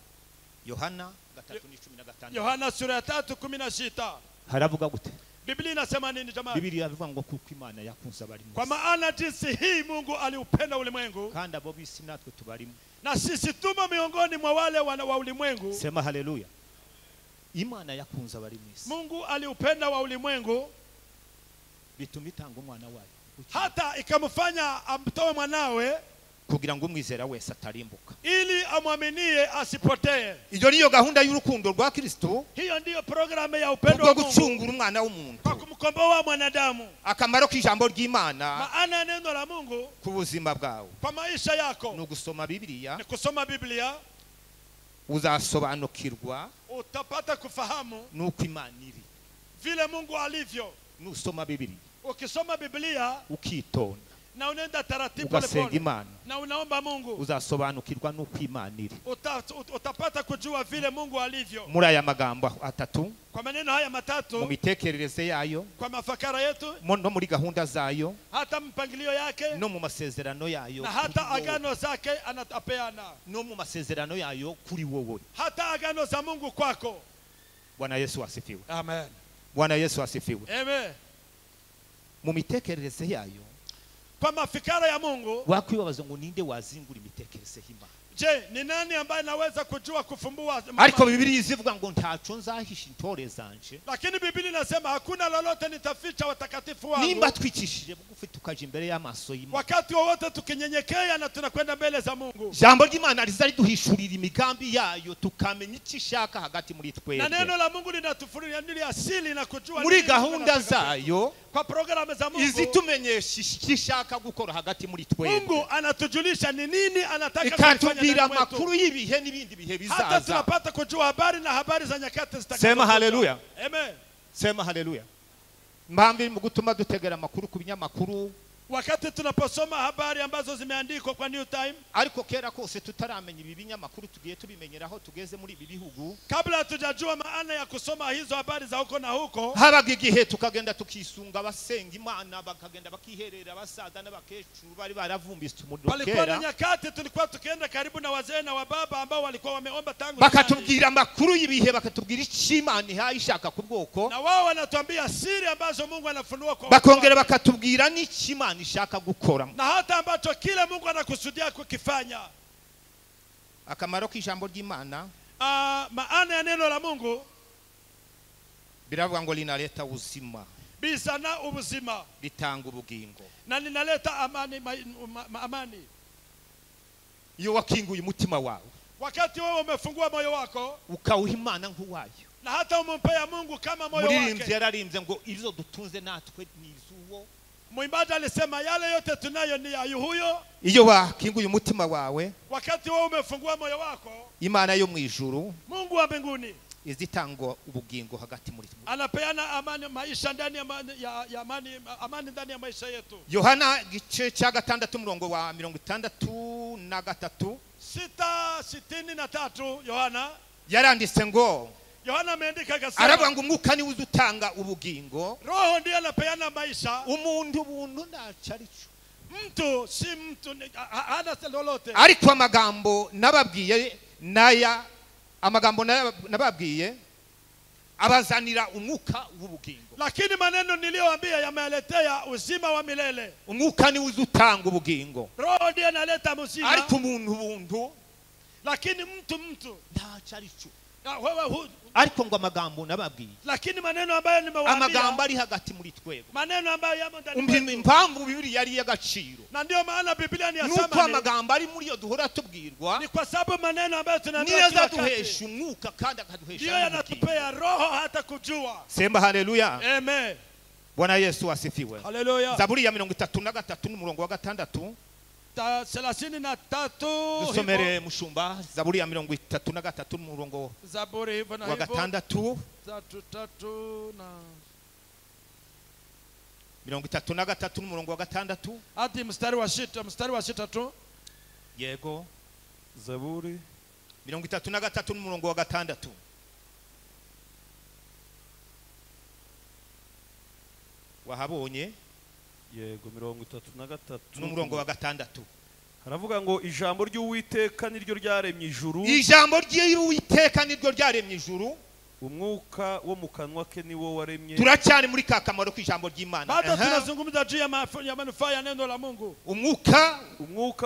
Yohana 3:15. Yohana sura ya 3:16. Haravuga gute? Biblia inasema nini jamani? Biblia ivuga ngo kuko Imana yakunze abari Kwa maana jinsi hii Mungu aliupenda ulimwengu, kandi abo bisi natwe tubarimo. na sisi tumo miongoni mwa wale wa ulimwengu. Sema haleluya. Imana yakunze abari mwisi. Mungu aliupenda wa ulimwengu Bituma itanga umwana wayo, hata ikamfanya amtoe mwanawe, kugira ngo umwizera wese atarimbuka. ili amwaminie asipotee. Iyo niyo gahunda y'urukundo rwa Kristo, Hiyo ndiyo programu ya upendo kubwo wa Mungu gucungura umwana w'umuntu. kwa kumkomboa mwanadamu. Akamaro k'ijambo ry'Imana Maana ya neno la Mungu ku buzima bwawe kwa maisha yako ni ugusoma Bibiliya, ni kusoma Biblia, uzasobanukirwa utapata kufahamu nuko Imana iri. vile Mungu alivyo. Nusoma Bibiliya Ukisoma Biblia ukitonda, na unaenda taratibu ugasenga pole Imana, na unaomba Mungu, uzasobanukirwa n'uko Imana iri. utapata kujua vile Mungu alivyo. Muri aya magambo atatu, Kwa maneno haya mu matatu, mitekerereze yayo, kwa mafakara yetu, no muri gahunda zayo, hata mpangilio yake, no mu masezerano yayo, na hata agano zake anatapeana, no mu masezerano yayo kuri wowe. hata agano za Mungu kwako. Bwana Yesu asifiwe. Amen. Bwana Yesu asifiwe. Amen. Mu mitekerereze yayo, Kwa mafikara ya Mungu, wakwibabaza ngo ninde wazingura imitekerereze y'Imana. je, ni nani ambaye anaweza kujua kufumbua? Ariko Bibiliya izivuga ngo ntaco nzahisha intore zanje, Lakini Biblia inasema hakuna lolote nitaficha watakatifu wangu. nimba twicishije bugufi tukaje imbere y'amaso y'Imana. Wakati wowote tukinyenyekea na tunakwenda mbele za Mungu, Jambo ry'Imana riza riduhishurira imigambi yayo, tukamenya icyo ishaka hagati muri na twebwe, neno la Mungu linatufunulia asili na kujua muri nini gahunda tunataka. zayo, Kwa programu za Mungu, izitumenyesha icyo ishaka gukora hagati muri twebwe, Mungu anatujulisha ni nini anataka kufanya ikatubwira ndani mwetu. amakuru y'ibihe n'ibindi bihe Hata bizaza. tunapata kujua habari na habari za nyakati zitakazokuja. Sema haleluya. Amen. Sema haleluya. Mpamvu mu gutuma dutegera amakuru ku binyamakuru, Wakati tunaposoma habari ambazo zimeandikwa kwa New Time, ariko kera kose tutaramenya ibi binyamakuru tugiye tubimenyeraho tugeze muri ibi bihugu, kabla hatujajua maana ya kusoma hizo habari za huko na huko, habaga igihe tukagenda tukisunga abasenga Imana, bakagenda bakiherera abasaza n'abakecuru bari baravumbise umuriro palikuwa na kera, nyakati tulikuwa tukienda karibu na wazee na wababa ambao walikuwa wameomba tangu bakatubwira amakuru y'ibihe, bakatubwira icyo Imana ihaye ishaka ku bwoko, na wao wanatuambia siri ambazo Mungu anafunua kwa bakongera watu, bakatubwira n'icyo Imana ishaka gukora. na hata ambacho kile Mungu anakusudia kukifanya. Akamaro k'ijambo ry'Imana Maana ya neno la Mungu biravuga ngo linaleta uzima, bizana ubuzima bitanga ubugingo. na linaleta amani, amani. Iyo wakinguye umutima wawe, Wakati wewe umefungua moyo wako ukawuha Imana nk'uwayo, na hata umempea Mungu kama moyo muririmbyi wake. yararimbye ngo ibyo dutunze natwe ni izuwo. Mwimbaji alisema yale yote tunayo ni ya huyo. Iyo wakinguye umutima wawe, Wakati wewe umefungua moyo wako, Imana yo mu ijuru Mungu wa mbinguni izitanga ubugingo hagati muri twe. anapeana amani, maisha ndani ya amani ndani ya maisha yetu. Yohana igice cya 6 umurongo wa 63 6:63 Yohana yaranditse ngo, Yohana ameandika aravuga akasema, ngo umwuka niwe uzutanga ubugingo, Roho ndiye anapeana maisha. umuntu ntaco arico, Mtu si mtu, hana lolote. ariko amagambo nababwiye nababwiye abazanira umwuka w'ubugingo. Lakini maneno niliyoambia yameletea uzima wa milele. Umwuka niwe uzutanga ubugingo, Roho ndiye analeta uzima. ariko umuntu Lakini mtu ntaco arico. wewe, Ariko ngo amagambo nababwiye, lakini maneno ambayo nimewaambia, amagambo ari hagati muri twebwe, maneno ambayo yamo ndani umva mwetu. impamvu Bibiliya yari y'agaciro, Na ndio maana Biblia ni nuko yasema amagambo ari muri yo duhora tubwirwa ni kwa sababu maneno ambayo niyo tunaambiwa kila azaduhesha wakati umwuka kandi ndio akaduhesha n'ubugingo. yanatupea roho hata kujua. Sema haleluya. Amen. Bwana Yesu asifiwe. Haleluya. Zaburi ya 33 n'umurongo wa 6, 33 dusomere mushumba. Zaburi ya 33 n'umurongo Zaburi hivyo na wa hivyo. 6, 33 na 33 n'umurongo wa 6. hadi mstari wa 6 tu. Yego. Zaburi 33 n'umurongo wa 6. Wahabonye? yego 33 n'umurongo wa 6. haravuga ngo ijambo ry'Uwiteka niryo ryaremye ijuru, Ijambo ry'Uwiteka niryo ryaremye ijuru, umwuka wo mu kanwa ke niwo waremye. turacyari muri ka kamaro k'ijambo ry'Imana. Bado tunazungumza juu ya manufaa ya neno la Mungu. Umwuka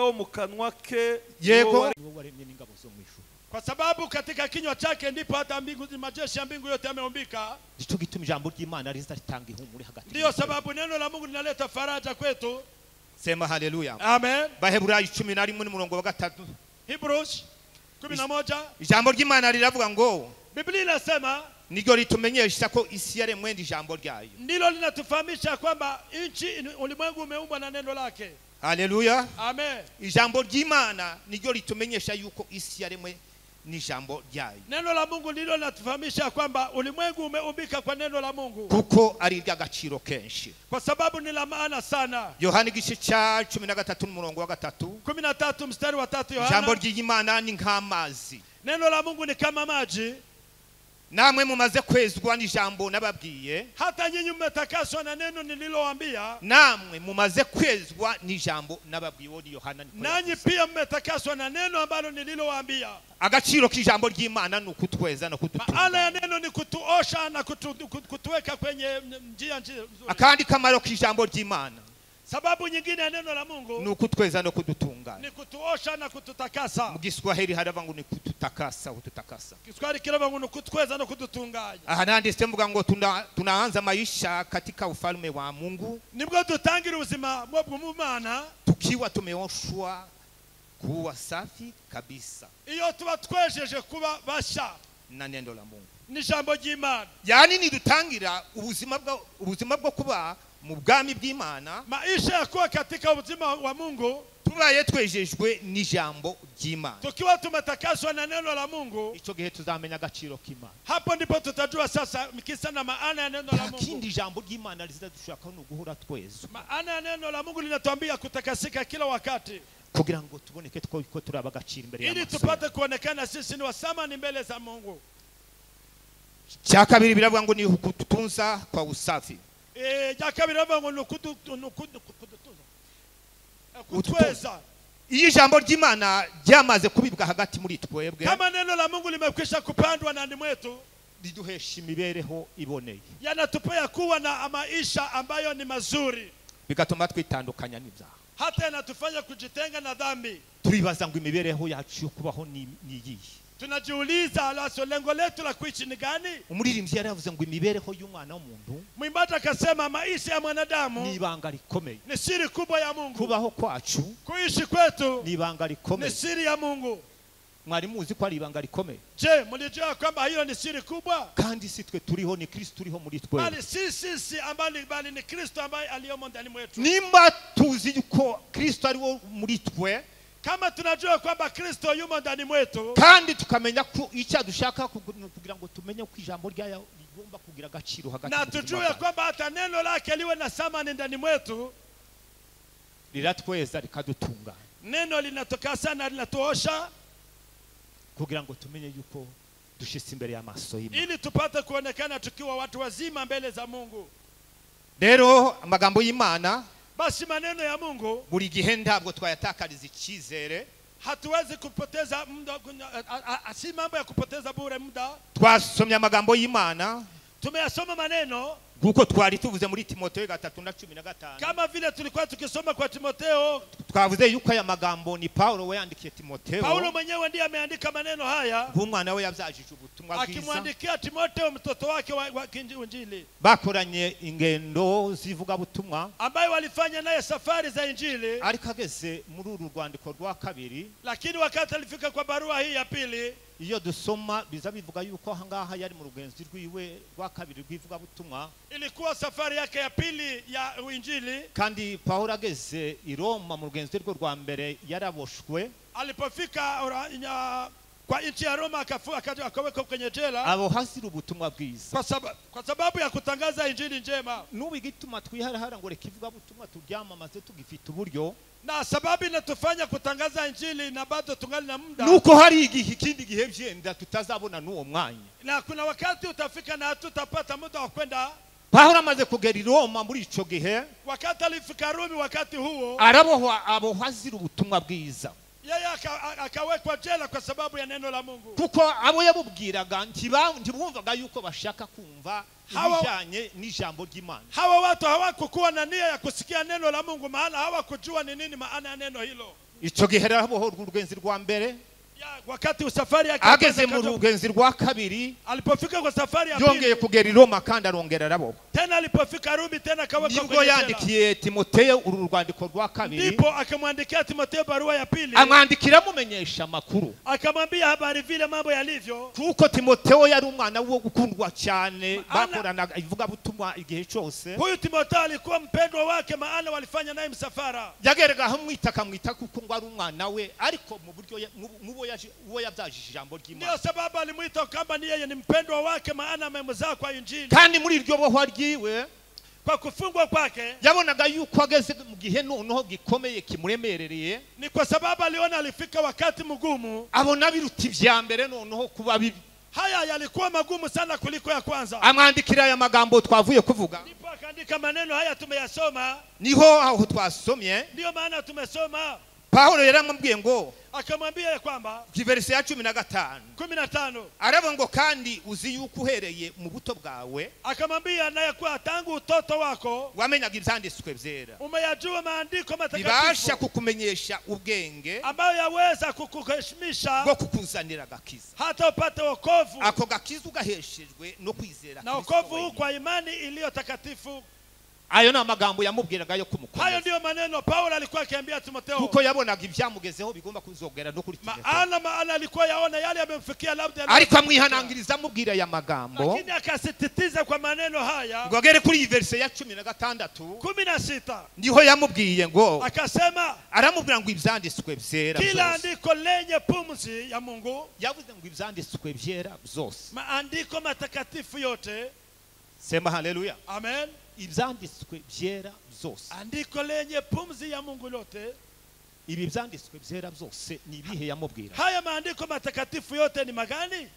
wo mu kanwa ke Yego. niwo waremye n'ingabo zo mu ijuru, Kwa sababu katika kinywa chake ndipo hata mbingu, majeshi ya mbingu yote yameumbika. nicyo gituma ijambo ry'Imana riza ritanga ihumure hagati. Ndio sababu neno la Mungu linaleta faraja kwetu. Sema haleluya. Amen. Baheburayo 11 n'umurongo wa 3. Hebrews 11. Ijambo ry'Imana riravuga ngo, Biblia inasema niryo ritumenyesha ko isi yaremwe n'ijambo ryayo. ndilo linatufahamisha kwamba nchi, ulimwengu umeumbwa na neno lake. Haleluya. Amen. Ijambo ry'Imana niryo ritumenyesha yuko isi yaremwe ni jambo ryayo. Neno la Mungu ndilo linatufahamisha kwamba ulimwengu umeumbika kwa neno la Mungu, kuko ari ry'agaciro kenshi, kwa sababu ni la maana sana. Yohana igice cya 13 n'umurongo wa 3, 13 mstari wa 3 Yohana. Jambo ry'Imana ni nk'amazi, neno la Mungu ni kama maji, namwe mumaze kwezwa n'ijambo nababwiye, hata nyinyi mmetakaswa na neno nililowaambia. namwe mumaze kwezwa n'ijambo nababwiye. Wo ni Yohana. Nanyi pia mmetakaswa na neno ambalo nililowaambia. Agaciro k'ijambo ry'Imana ni ukutweza no kudutunga. Maana ya neno ni kutuosha na kutuweka kwenye njia nzuri. Akandi kamaro k'ijambo ry'Imana, Sababu nyingine ya neno la Mungu ni ukutweza no kudutunga. ni kutuosha na kututakasa. Mu Giswahili harava ngo ni kututakasa, kututakasa. Kiswahili kilava ngo ni kutweza na kututunganya. Aha nanditse mvuga ngo tunaanza maisha katika ufalme wa Mungu, Nibwo dutangira ubuzima bw'Imana tukiwa tumeoshwa kuwa safi kabisa iyo tuba twejeje kuba basha na neno la Mungu. ni jambo ry'Imana. Yani ni dutangira ubuzima bwo kuba mu bwami bw'Imana, Maisha ya kuwa katika ubuzima wa Mungu tubaye twejejwe n'ijambo ry'Imana. tukiwa tumetakaswa na neno la Mungu. Ico gihe tuzamenya agaciro k'Imana. Hapo ndipo tutajua sasa kisa na maana ya neno la Mungu. Lakini ijambo ry'Imana rizadushaka no guhora twezwa, Maana ya neno la Mungu linatuambia kutakasika kila wakati, kugira ngo tuboneke ko turaba agaciro imbere ili y'amaso. tupate kuonekana sisi ni wasamani mbele za Mungu. Cya kabiri biravuga ngo ni kututunza kwa usafi. Ya kabiri bava ngo kutweza. Iyi jambo ry'Imana ryamaze kubibwa hagati muri twebwe, Kama neno la Mungu limekwisha kupandwa ndani mwetu, riduhesha imibereho iboneye, yanatupea kuwa na maisha ambayo ni mazuri, bigatuma twitandukanya n'ibyaha. hata yanatufanya kujitenga na dhambi. Turibaza ngo imibereho yacu yo kubaho ni iyihe? Tunajiuliza alaso lengo letu la kuishi ni gani? Umuririmbyi yaravuze ngo imibereho y'umwana w'umuntu Mwimbaji akasema maisha ya mwanadamu ni ibanga rikomeye, ni siri kubwa ya Mungu. kubaho kwacu Kuishi kwetu ni ibanga ni rikomeye. siri ya Mungu. Mwari muzi ko ari ibanga rikomeye? Je, mlijua kwamba hiyo ni siri kubwa? Kandi si twe turiho, ni Kristo turiho muri twe. Bali sisi bali ni Kristo ambaye aliyomo ndani mwetu. Nimba tuzi yuko Kristo ari wo muri twe, Kama tunajua kwamba Kristo yumo ndani mwetu, kandi tukamenya ko icyo dushaka kugira ngo tumenye ko ijambo ryayo rigomba kugira agaciro hagati na tujue kwamba hata neno lake liwe na thamani ndani mwetu, riratweza rikadutunga, neno linatoka sana, linatuosha kugira ngo tumenye yuko dushitse imbere y'amaso y'Imana, ili tupate kuonekana tukiwa watu wazima mbele za Mungu. Rero amagambo y'Imana Basi maneno ya Mungu buri gihe ntabwo twayatakariza icyizere. hatuwezi kupoteza muda, si mambo ya kupoteza bure muda. Twasomye amagambo y'Imana Tumeyasoma maneno kuko twari tuvuze muri Timoteyo 3:15, kama vile tulikuwa tukisoma kwa Timotheo. twavuze yuko aya magambo ni Paulo wayandikiye Timoteyo. Paulo mwenyewe ndiye ameandika maneno haya nk'umwana we yabyajije ubutumwa bwiza, akimwandikia Timotheo mtoto wake wa Injili, bakoranye ingendo zivuga butumwa, ambaye walifanya naye safari za Injili. ariko ageze muri uru rwandiko rwa kabiri, Lakini wakati alifika kwa barua hii ya pili, iyo dusoma biza bivuga yuko ahangaha yari mu rugenzi rwiwe rwa kabiri rw'ivuga butumwa, ilikuwa safari yake ya pili ya Injili. kandi Paulo ageze i Roma mu rugenzi rwe rwa mbere yaraboshwe. Alipofika kwa nchi ya Roma akawekwa kwenye jela abo hasira ubutumwa bwiza, kwa sababu ya kutangaza Injili njema. n'ubu igituma twiharahara ngo reka ivuga butumwa turyamamaze tugifite uburyo, Na sababu inatufanya kutangaza Injili na bado tungali na muda, nuko hari igihe ikindi gihe vyenda tutazabona n'uwo mwanya. na kuna wakati utafika na tutapata muda wa kwenda. Paulo amaze kugera i Roma muri ico gihe, Wakati alifika Rumi, wakati huo abohwa azira ubutumwa bwiza, yeye akawekwa jela kwa sababu ya neno la Mungu. kuko abo yabubwiraga ntibumvaga yuko bashaka kumva ibijanye n'ijambo ry'Imana. Hawa watu hawakukuwa na nia ya kusikia neno la Mungu, maana hawakujua ni nini maana ya neno hilo. Ico gihe rabohorwa urugenzi rwa mbere, Wakati usafari yake ageze mu rugenzi rwa kabiri, alipofika kwa safari ya yongeye pili, kugera i Roma kandi arongera arabohwa. tena alipofika Rumi tena akawekwa Nibwo kwenye jela. yandikiye Timoteyo uru rwandiko rwa kabiri, Ndipo akamwandikia Timotheo barua ya pili, amwandikira amumenyesha amakuru, akamwambia habari vile mambo yalivyo. kuko Timoteyo yari umwana wo gukundwa cyane, bakoranaga ivuga butumwa igihe cyose. Huyu Timotheo alikuwa mpendwa wake, maana walifanya naye msafara. Yageraga hamwita akamwita kuko ngo ari umwana we, ariko mu buryo uwo yabyajije ijambo ry'Imana. Ndio sababu alimuita kama ni yeye ni mpendwa wake, maana amemzaa kwa Injili. Kandi muri iryo bohwa ryiwe, kwa kufungwa kwake, yabonaga yuko ageze mu gihe noneho gikomeye kimuremerereye. Ni kwa sababu aliona alifika wakati mgumu. Abona biruta ibya mbere noneho kuba bibi. Haya yalikuwa magumu sana kuliko ya kwanza. Amwandikira aya magambo twavuye kuvuga. Ndipo akaandika maneno haya tumeyasoma. Niho aho twasomye. Ndio maana tumesoma. Paulo yaramubwiye ngo, akamwambia kwamba verse ya 15 aravuga ngo kandi uzi yuko uhereye mu buto bwawe, akamwambia naye kwa tangu utoto wako wamenyaga ibyanditswe byera, umeyajua maandiko matakatifu bibasha kukumenyesha ubwenge ambayo yaweza kukuheshimisha bwo kukuzanira gakiza, hata upate wokovu. ako gakiza ugaheshejwe no kwizera na wokovu kwa imani iliyo takatifu. Ayo na magambo yamubwiraga yo kumukomeza. Hayo ndio maneno Paulo alikuwa akiambia Timotheo. Kuko yabonaga ibyamugezeho bigomba kuzogera no kuri Timotheo. Maana alikuwa yaona yale yamemfikia labda. Ariko amwihanangiriza amubwira ya magambo. Lakini akasisitiza kwa maneno haya. Ngogere kuri verse ya 16. Ndiho yamubwiye ngo. Akasema. Aramubwira ngo ibyanditswe byera. Kila andiko lenye pumzi ya Mungu. Yavuze ngo ibyanditswe byera byose. Maandiko matakatifu yote. Sema haleluya. Amen. Ibyanditswe byera byose. Andiko lenye pumzi ya Mungu lote. Ibi byanditswe byera byose ni ibihe yamubwira. Haya maandiko matakatifu yote ni magani?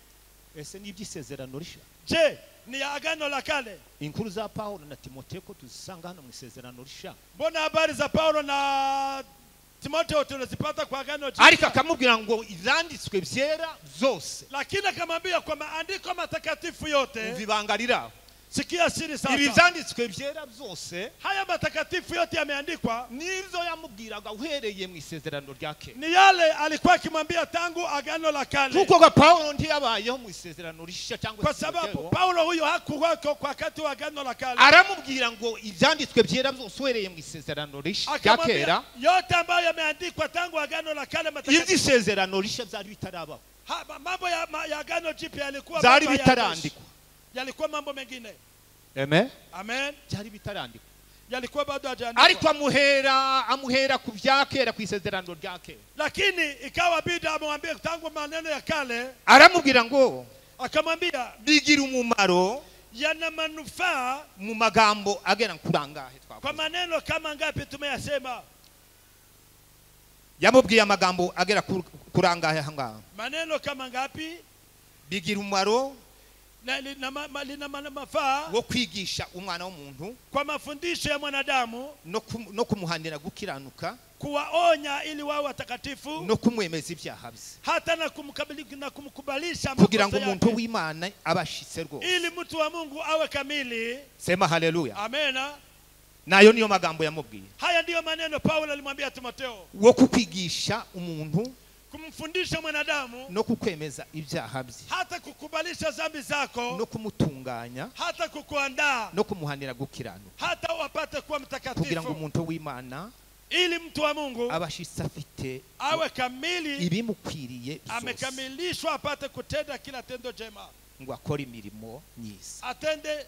Ese ni iby'isezerano rishya. Je, ni ya agano la kale? Inkuru za Paulo na Timotheo ko tuzisanga hano mu isezerano rishya. Mbona habari za Paulo na Timotheo tunazipata kwa agano jipya? Ariko akamubwira ngo ibyanditswe byera byose. Lakini akamwambia kwa maandiko matakatifu yote. Uvibangarira. Sikia siri sasa. Ibi byanditswe byera byose. Haya matakatifu yote yameandikwa. Nivyo yamubwiraga uhereye mu isezerano rya kera. Ni yale alikuwa akimwambia tangu agano la kale. Kuko ga Paulo ntiyabayeho mu isezerano rishya cyangwa kwa sababu Paulo huyo hakuwa kwa wakati wa agano la kale. Aramubwira ngo ibyanditswe byera byose uhereye mu isezerano rishya rya kera. Yote ambayo yameandikwa tangu agano la kale matakatifu. Isezerano rishya byari bitarabaho. Mambo ya agano jipya yalikuwa byari bitarandikwa. Yalikuwa mambo mengine. Amen. Amen. Byari bitarandikwa. Yalikuwa bado hajaandikwa. Ariko amuhera ku byakera ku isezerano rya kera. Lakini ikawa bida amwambie tangu maneno ya kale. Aramubwira ngo akamwambia bigira umumaro yana manufaa mu magambo agera kurangahe twavuze. Kwa maneno kama ngapi tumeyasema? Yamubwiye amagambo agera kurangahe hanga. Maneno kama ngapi? Bigira umumaro na lina manufaa wo kwigisha umwana w'umuntu kwa mafundisho ya mwanadamu no kumuhanira gukiranuka, kuwaonya ili wawe watakatifu, no kumwemeza ibyaha bye, hata na kumkubalisha kugira ngo umuntu w'Imana abashitse rwose, ili mtu wa Mungu awe kamili. Sema haleluya. Amena. Nayo niyo magambo yamubwiye. Haya ndiyo maneno Paulo alimwambia Timotheo. Wo kukwigisha umuntu, kumfundisha mwanadamu, no kukwemeza ibyaha bye, hata kukubalisha dhambi zako, no kumutunganya, hata kukuandaa, no kumuhanira gukiranuka, hata wapate kuwa mtakatifu, kugira ngo umuntu w'Imana ili mtu wa Mungu abashitse afite awe kamili, ibimukwiriye byose, amekamilishwa apate kutenda kila tendo jema, ngo akore imirimo myiza, atende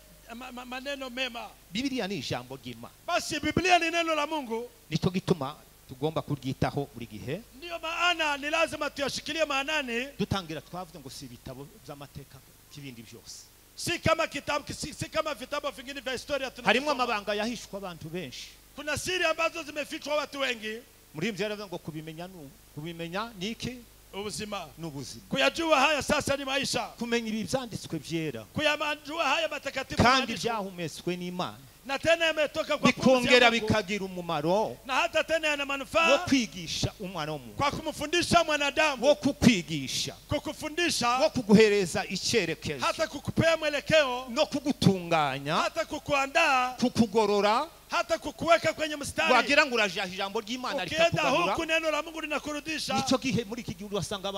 maneno mema. Biblia ni ijambo ry'Imana. Basi Biblia ni neno la Mungu. Nico gituma tugomba kuryitaho buri gihe. Ndio maana ni lazima tuyashikilie maanani. Dutangira twavuze ngo si bitabo by'amateka kibindi byose. Si kama kitabu, si kama vitabu vingine vya historia tunasoma. Harimo amabanga yahishwa abantu benshi. Kuna siri ambazo zimefichwa watu wengi. Muri ibyo yaravuze ngo kubimenya niki? Ubuzima. N'ubuzima. Kuyajua haya sasa ni maisha. Kumenya ibi byanditswe byera. Kuyamajua haya matakatifu kandi byahumetswe n'Imana. Na tena yametoka kwa bikongera bikagira umumaro, na hata tena yana manufaa wo kwigisha umwana w'umuntu, kwa kumfundisha mwanadamu, wo kukwigisha, kukufundisha, wo kuguhereza icyerekezo, hata kukupea mwelekeo, no kugutunganya, hata kukuandaa, kukugorora, hata kukuweka kwenye mstari. Wagira ngo uraje ijambo ry'Imana rikakugarura, ukienda huku neno la Mungu linakurudisha. Nico gihe muri iki gihe urasanga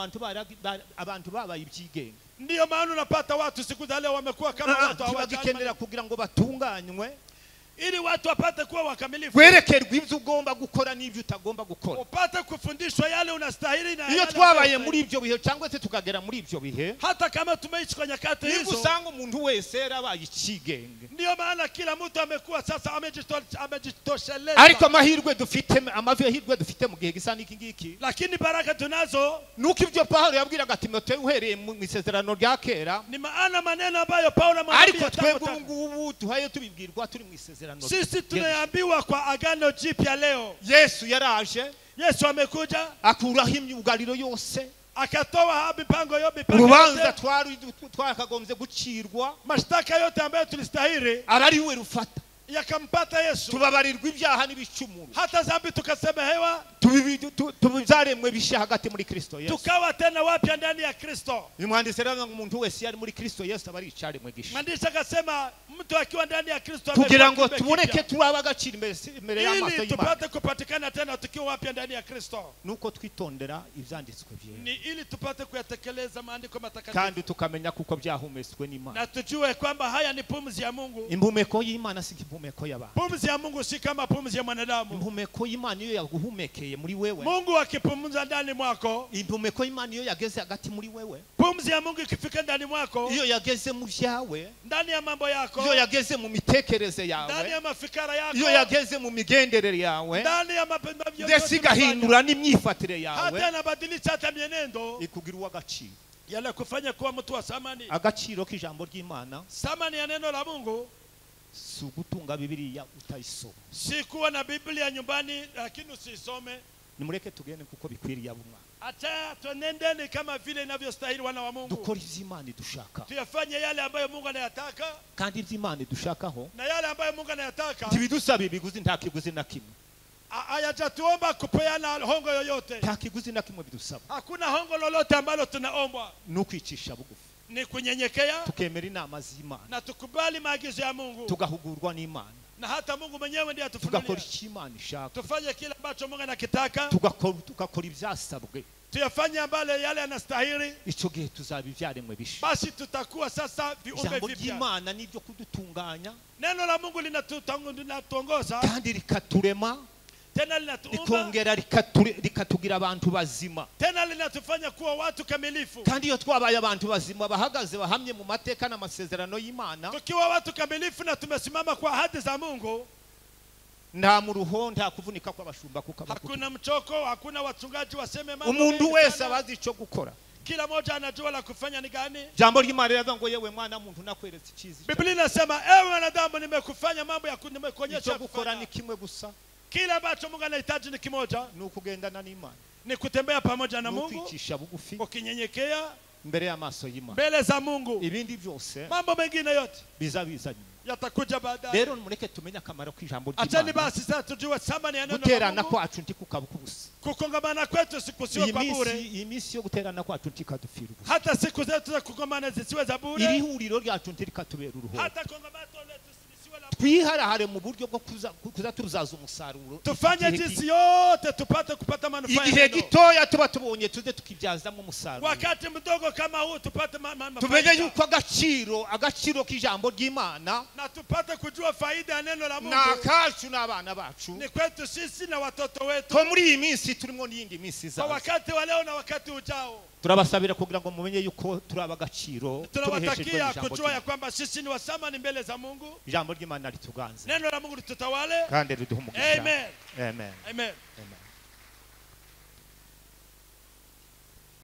abantu babaye ibyigenge. Ndio maana unapata watu siku za leo wamekuwa kama watu hawajikenera kugira ngo batunganywe, ili watu wapate kuwa wakamilifu, werekerwa ibyo ugomba gukora n'ibyo utagomba gukora, upate kufundishwa yale unastahili na iyo twabaye muri ibyo bihe cyangwa se tukagera muri ibyo bihe, hata kama tumeishi kwa nyakati hizo, usanga umuntu wese yarabaye ikigenge. Ndio maana kila mtu amekuwa sasa amejitosheleza. Ariko amahirwe dufite, amahirwe dufite mu gihe gisa n'iki ngiki, lakini baraka tunazo nuko ibyo Paulo yabwiraga Timoteyo uhereye mu isezerano rya kera, ni maana maneno ambayo Paulo amwambia, ariko twebwe ngubu tuhaye tubibwirwa turi mu isezerano. Sisi tunaambiwa kwa agano jipya leo. Yesu yaraje, Yesu amekuja akuraho imyugariro yose, akatoa mipango yote, urubanza twakagombye gucirwa, mashtaka yote ambayo tulistahili arariwe rufata, yakampata Yesu, tubabarirwa ibyaha n'ibicumuro, hata dhambi tukasemehewa, tubizaremwe bishya hagati muri Kristo Yesu, tukawa tena wapya ndani ya Kristo. Imwanditse rero ngo umuntu wese yari muri Kristo Yesu abari icaremwe gisha. Mwandishi akasema mtu akiwa ndani ya Kristo kugira ngo tuboneke turaba agaciro imbere y'amaso y'Imana, ili tupate kupatikana tena tukiwa wapya ndani ya Kristo, nuko twitondera ivyanditswe byera, ni ili tupate kuyatekeleza maandiko matakatifu, kandi tukamenya kuko byahumetswe n'Imana, na tujue kwamba haya ni pumzi ya Mungu. Impumeko y'Imana si impumeko y'abantu. Pumzi ya Mungu si kama pumzi ya mwanadamu. Impumeko y'Imana iyo yaguhumekeye muri wewe, Mungu akipumza ndani mwako, impumeko y'Imana iyo yageze hagati muri wewe, pumzi ya Mungu ikifika ndani mwako, iyo yageze mu byawe, ndani ya mambo yako, iyo yageze mu mitekerereze yawe, ndani ya mafikara yako, iyo yageze mu migenderere yawe, ndani ya mapendo yako, ndetse igahindura n'imyifatire yawe, hata anabadilisha hata mienendo, ikugira uw'agaciro, yale kufanya kuwa mtu wa samani. Agaciro k'ijambo ry'Imana, samani ya neno la Mungu, si ugutunga Bibiliya utayisoma, si kuwa na Biblia nyumbani lakini usisome. Nimureke tugende kuko bikwiriye abumwa, acha tuendeni kama vile inavyostahili wana wa Mungu, dukora ivy'Imana dushaka, tuyafanye yale ambayo Mungu anayataka, kandi ivy'Imana dushakaho na yale ambayo Mungu anayataka ntibidusaba ibiguzi, nta kiguzi na kimwe, hayajatuomba kupeana hongo yoyote, nta kiguzi na kimwe bidusaba, hakuna hongo lolote ambalo tunaombwa, nukwicisha bugufi, ni kunyenyekea, tukemera inama z'Imana, na tukubali maagizo ya Mungu, tugahugurwa n'Imana, na hata Mungu mwenyewe ndiye atufunulia, tugakora icyo Imana ishaka, tufanye kile ambacho Mungu anakitaka, tugakora ibyasabwe, tuyafanye ambale yale yanastahili, icyo gihe tuzaba ibyaremwe bisha, basi tutakuwa sasa viumbe vipya. Ijambo ry'Imana nibyo kudutunganya, neno la Mungu linatuongoza kandi rikaturema, tena linatuumba, likongera likatugira abantu bazima, tena linatufanya kuwa watu kamilifu. Kandi iyo twabaye abantu bazima bahagaze bahamye mu mateka n'amasezerano y'Imana, tukiwa watu kamilifu na tumesimama kwa ahadi za Mungu, nta muruho, nta kuvunika kw'abashumba kuko hakuna mchoko, hakuna wachungaji waseme mambo. Umuntu wese abazi icyo gukora, kila mmoja anajua la kufanya ni gani. Jambo ry'Imana riravuga ngo yewe mwana muntu nakweretse ikizi, Biblia inasema ewe mwanadamu nimekufanya mambo ya nimekuonyesha gukora ni kimwe gusa, kila ambacho Mungu anahitaji ni kimoja, ni ukugendana n'Imana, ni kutembea pamoja na Mungu, ukwicisha bugufi, ukinyenyekea mbere y'amaso y'Imana, mbele za Mungu. Ibindi byose, mambo mengine yote biza yatakuja baadaye. Rero mureke tumenye akamaro k'ijambo ry'Imana, achani basi sasa tujue thamani ya neno la Mungu. Guterana kwacu ntikukabuka ubusa, kukongamana kwetu sikusiwe kwa bure, iyi minsi yo guterana kwacu ntikadupfira ubusa, hata siku zetu za kukongamana zisiwe za bure, iri huriro ryacu ntirikatubera uruho, hata kongamano letu lisiwe la bure. Twiharahare mu buryo bwo kuza tuzaza umusaruro, tufanye jinsi yote tupate kupata manufaa, igihe gitoya tuba tubonye tuze tukibyazamo umusaruro, wakati mdogo kama huu tupate manufaa, tumenye yuko agaciro k'ijambo ry'Imana, na tupate kujua faida ya neno la Mungu, na kacu n'abana bacu, ni kwetu sisi na watoto wetu, ko muri iyi minsi turimo n'iyindi minsi izaza, kwa wakati wa leo na wakati ujao. Turabasabira kugira ngo mumenye yuko turaba agaciro, tunawatakia kujua ya kwamba sisi ni wasamani mbele za Mungu, ijambo ry'Imana rituganze, neno la Mungu litutawale, kandi riduhe umugisha. Amen. Amen. Amen. Amen.